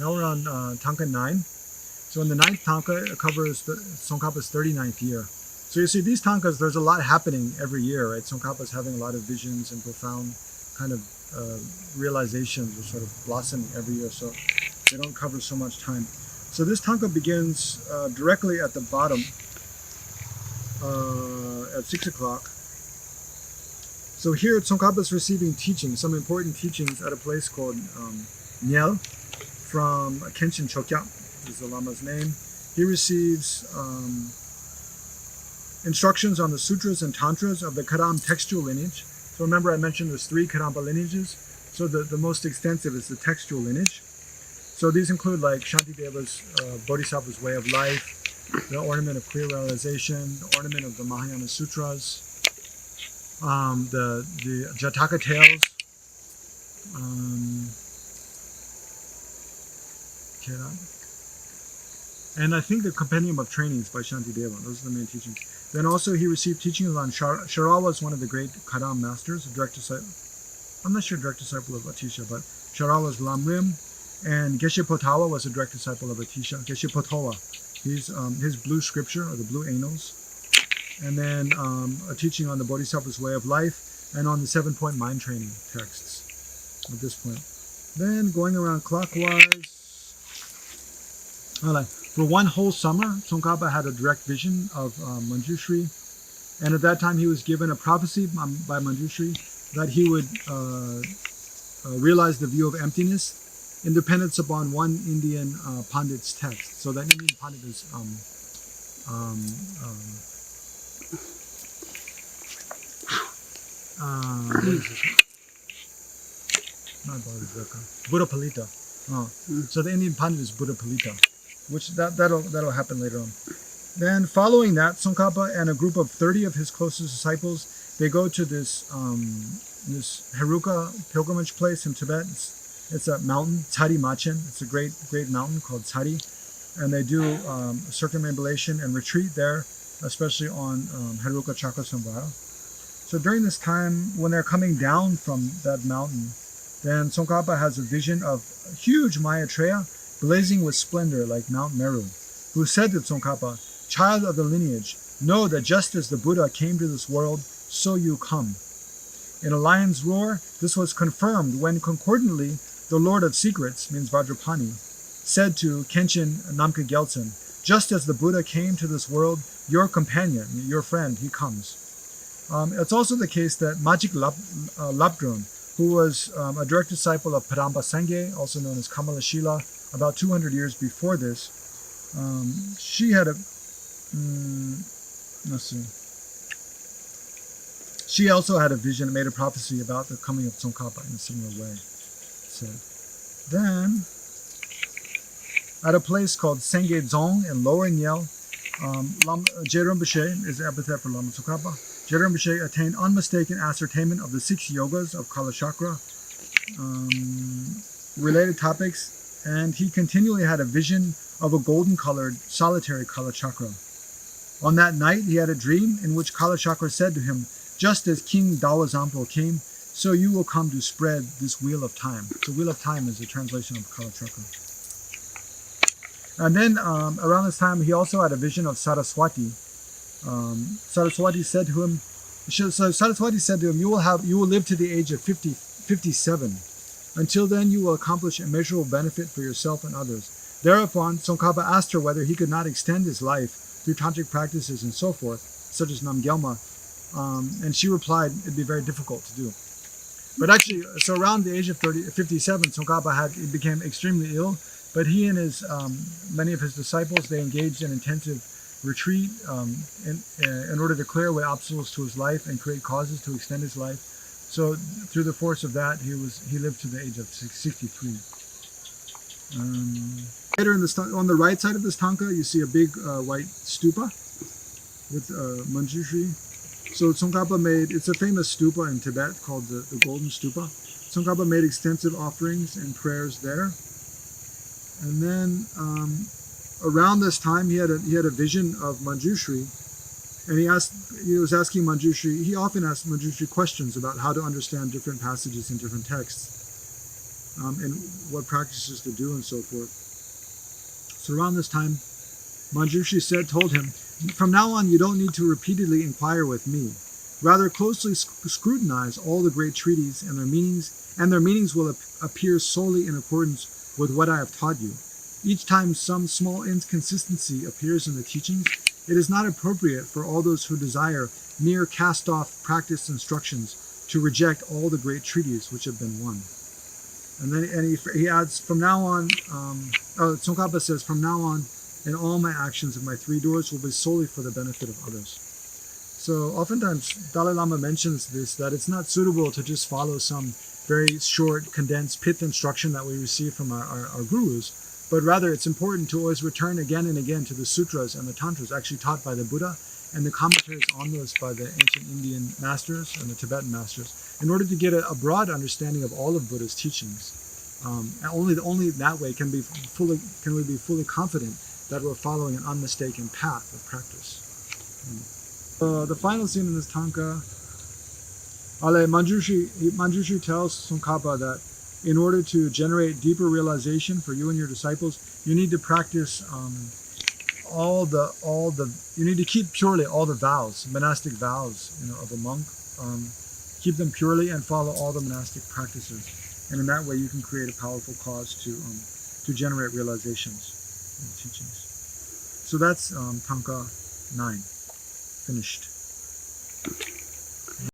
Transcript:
Now we're on Thangka 9. So in the 9th Thangka, it covers Tsongkhapa's 39th year. So you see, these Thangkas, there's a lot happening every year, right? Tsongkhapa's having a lot of visions and profound kind of realizations are sort of blossoming every year, so they don't cover so much time. So this Thangka begins directly at the bottom at 6 o'clock. So here Tsongkhapa is receiving teaching, some important teachings at a place called Nyel from Kenshin Chokya, is the Lama's name. He receives instructions on the sutras and tantras of the Kadam textual lineage. So remember I mentioned there's 3 Kadampa lineages. So the most extensive is the textual lineage. So these include like Shantideva's Bodhisattva's way of life, the ornament of clear realization, the ornament of the Mahayana Sutras, the Jataka tales, and I think the Compendium of Trainings by Shantideva. Those are the main teachings. Then also he received teachings on Sharawa was one of the great Kadam masters, a direct disciple. I'm not sure direct disciple of Atisha, but Sharawa's Lamrim, and Geshe Potawa was a direct disciple of Atisha. Geshe Potawa, he's his blue scripture or the blue annals, and then a teaching on the Bodhisattva's way of life and on the 7-point mind training texts at this point. Then going around clockwise. For one whole summer, Tsongkhapa had a direct vision of Manjushri, and at that time he was given a prophecy by Manjushri that he would realize the view of emptiness in dependence upon one Indian Pandit's text. So that Indian Pandit is Buddha Palita. So the Indian Pandit is Buddha Palita, which that'll happen later on. Then following that, Tsongkhapa and a group of 30 of his closest disciples, they go to this Heruka pilgrimage place in Tibet. It's a mountain, Tsari Machen. It's a great mountain called Tsari, and they do circumambulation and retreat there, especially on Heruka Chakrasamvara. So during this time, when they're coming down from that mountain, then Tsongkhapa has a vision of a huge Maitreya blazing with splendor like Mount Meru, who said to Tsongkhapa, "Child of the lineage, know that just as the Buddha came to this world, so you come." In a lion's roar, this was confirmed when concordantly the Lord of Secrets, means Vajrapani, said to Kenshin Namkha Gyaltsen, "Just as the Buddha came to this world, your companion, your friend, he comes." It's also the case that Majik Lapdrön, who was a direct disciple of Padamba Sangye, also known as Kamalashila, about 200 years before this, she had a, she also had a vision, made a prophecy about the coming of Tsongkhapa in a similar way. So then, at a place called Sengye Dzong in Lower Nyel, Rinpoche is the epithet for Lama Tsongkhapa. Rinpoche attained unmistaken ascertainment of the 6 yogas of Kala Chakra, related topics, and he continually had a vision of a golden-colored solitary Kala Chakra. On that night, he had a dream in which Kala Chakra said to him, "Just as King Dawa Zampo came, so you will come to spread this wheel of time." So wheel of time is a translation of Kala Chakra. And then around this time, he also had a vision of Saraswati. Saraswati said to him, "You will live to the age of 57. Until then, you will accomplish immeasurable benefit for yourself and others." Thereupon, Tsongkhapa asked her whether he could not extend his life through tantric practices and so forth, such as Namgyalma, and she replied it'd be very difficult to do. But actually, so around the age of 57, Tsongkhapa became extremely ill, but he and many of his disciples, they engaged in intensive retreat in order to clear away obstacles to his life and create causes to extend his life. So through the force of that, he lived to the age of 63. Later on the right side of this Thangka, you see a big white stupa with Manjushri. So Tsongkhapa it's a famous stupa in Tibet called the Golden Stupa. Tsongkhapa made extensive offerings and prayers there. And then around this time, he had a vision of Manjushri, and he was asking Manjushri. He often asked Manjushri questions about how to understand different passages in different texts. and what practices to do and so forth. So around this time, Manjushri told him, "From now on, you don't need to repeatedly inquire with me. Rather closely scrutinize all the great treaties and their meanings will appear solely in accordance with what I have taught you. Each time some small inconsistency appears in the teachings, it is not appropriate for all those who desire mere cast-off practice instructions to reject all the great treaties which have been won." And then he adds, from now on, Tsongkhapa says, "From now on, in all my actions of my 3 doors will be solely for the benefit of others." So oftentimes Dalai Lama mentions this, that it's not suitable to just follow some very short, condensed pith instruction that we receive from our gurus, but rather it's important to always return again and again to the sutras and the tantras actually taught by the Buddha and the commentaries on those by the ancient Indian masters and the Tibetan masters, in order to get a broad understanding of all of Buddha's teachings. And only that way can we be fully confident that we're following an unmistaken path of practice. The final scene in this Thangka, Manjushri tells Tsongkhapa that in order to generate deeper realization for you and your disciples, you need to practice you need to keep purely all the vows, monastic vows, of a monk. Keep them purely and follow all the monastic practices, and in that way you can create a powerful cause to generate realizations and teachings. So that's Thangka 9, finished.